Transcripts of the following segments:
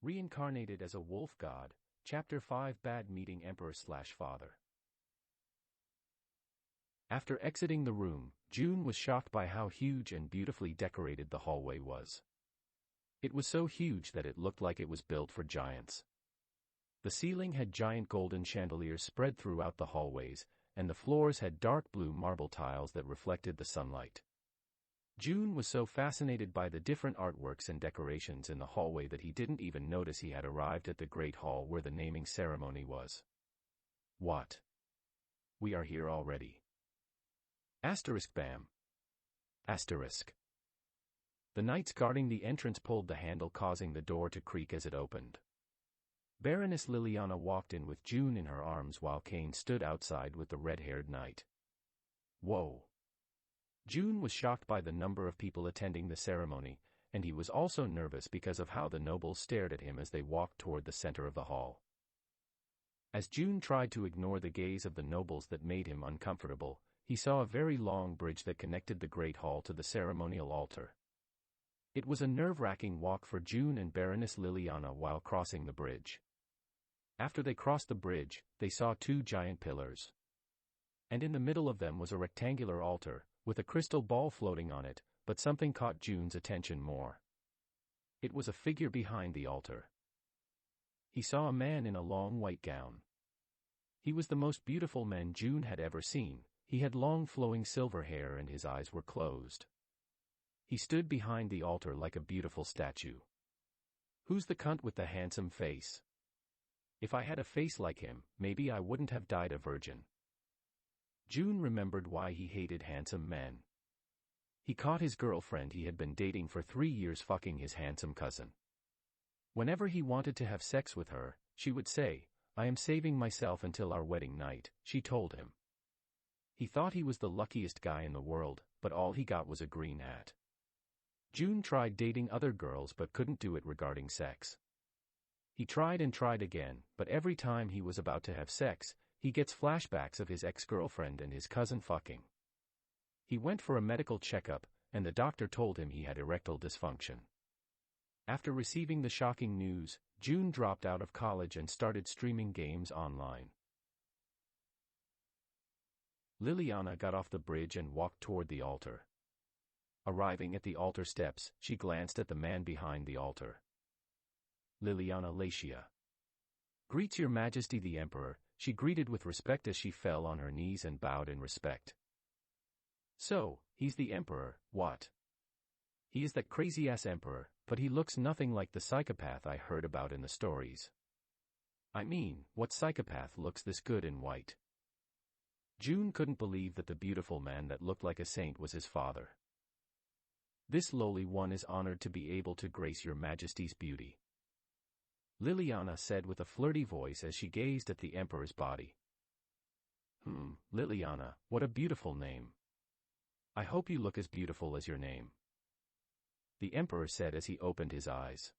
Reincarnated as a wolf god, Chapter 5 Bad Meeting Emperor/Father. After exiting the room, June was shocked by how huge and beautifully decorated the hallway was. It was so huge that it looked like it was built for giants. The ceiling had giant golden chandeliers spread throughout the hallways, and the floors had dark blue marble tiles that reflected the sunlight. June was so fascinated by the different artworks and decorations in the hallway that he didn't even notice he had arrived at the Great Hall where the naming ceremony was. What? We are here already. Bam. The knights guarding the entrance pulled the handle, causing the door to creak as it opened. Baroness Liliana walked in with June in her arms while Kane stood outside with the red-haired knight. Whoa! June was shocked by the number of people attending the ceremony, and he was also nervous because of how the nobles stared at him as they walked toward the center of the hall. As June tried to ignore the gaze of the nobles that made him uncomfortable, he saw a very long bridge that connected the Great Hall to the ceremonial altar. It was a nerve-wracking walk for June and Baroness Liliana while crossing the bridge. After they crossed the bridge, they saw two giant pillars. And in the middle of them was a rectangular altar, with a crystal ball floating on it, but something caught June's attention more. It was a figure behind the altar. He saw a man in a long white gown. He was the most beautiful man June had ever seen. He had long flowing silver hair and his eyes were closed. He stood behind the altar like a beautiful statue. Who's the cunt with the handsome face? If I had a face like him, maybe I wouldn't have died a virgin. June remembered why he hated handsome men. He caught his girlfriend he had been dating for 3 years fucking his handsome cousin. Whenever he wanted to have sex with her, she would say, "I am saving myself until our wedding night," she told him. He thought he was the luckiest guy in the world, but all he got was a green hat. June tried dating other girls but couldn't do it regarding sex. He tried and tried again, but every time he was about to have sex, he gets flashbacks of his ex-girlfriend and his cousin fucking. He went for a medical checkup, and the doctor told him he had erectile dysfunction. After receiving the shocking news, June dropped out of college and started streaming games online. Liliana got off the bridge and walked toward the altar. Arriving at the altar steps, she glanced at the man behind the altar. Liliana Latiia. "Greets your Majesty the Emperor," she greeted with respect as she fell on her knees and bowed in respect. "So, he's the Emperor, what? He is that crazy-ass Emperor, but he looks nothing like the psychopath I heard about in the stories. I mean, what psychopath looks this good in white?" June couldn't believe that the beautiful man that looked like a saint was his father. "This lowly one is honored to be able to grace your Majesty's beauty," Liliana said with a flirty voice as she gazed at the Emperor's body. Liliana, what a beautiful name. I hope you look as beautiful as your name," the Emperor said as he opened his eyes.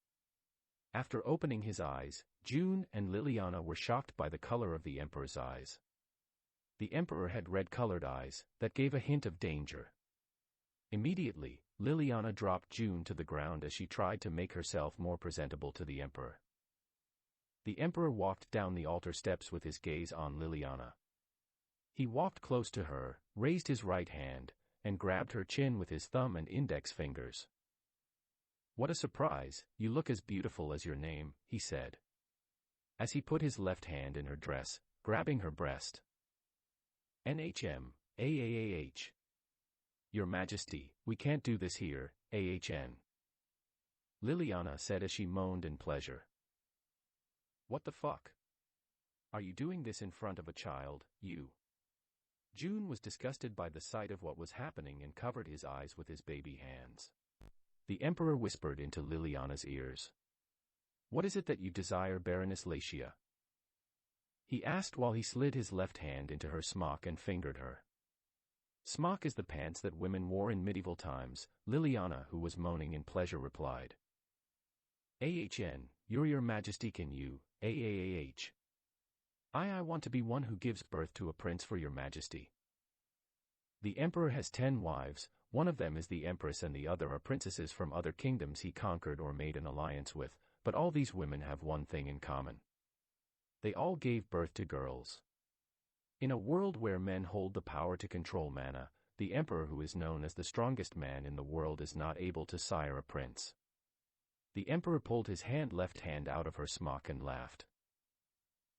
After opening his eyes, June and Liliana were shocked by the color of the Emperor's eyes. The Emperor had red-colored eyes that gave a hint of danger. Immediately, Liliana dropped June to the ground as she tried to make herself more presentable to the Emperor. The Emperor walked down the altar steps with his gaze on Liliana. He walked close to her, raised his right hand, and grabbed her chin with his thumb and index fingers. "What a surprise, you look as beautiful as your name," he said, as he put his left hand in her dress, grabbing her breast. "NHM, Your Majesty, we can't do this here, AHN," Liliana said as she moaned in pleasure. "What the fuck? Are you doing this in front of a child, you?" June was disgusted by the sight of what was happening and covered his eyes with his baby hands. The Emperor whispered into Liliana's ears. "What is it that you desire, Baroness Latiia?" he asked while he slid his left hand into her smock and fingered her. "Smock is the pants that women wore in medieval times," Liliana, who was moaning in pleasure, replied. "AHN, your Majesty, can you, AAAH? I want to be one who gives birth to a prince for your Majesty." The Emperor has 10 wives, one of them is the Empress and the other are princesses from other kingdoms he conquered or made an alliance with, But all these women have one thing in common. They all gave birth to girls. In a world where men hold the power to control mana, the emperor who is known as the strongest man in the world is not able to sire a prince. The emperor pulled his left hand out of her smock and laughed.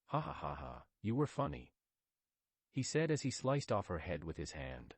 Ha ha ha ha, you were funny, he said as he sliced off her head with his hand.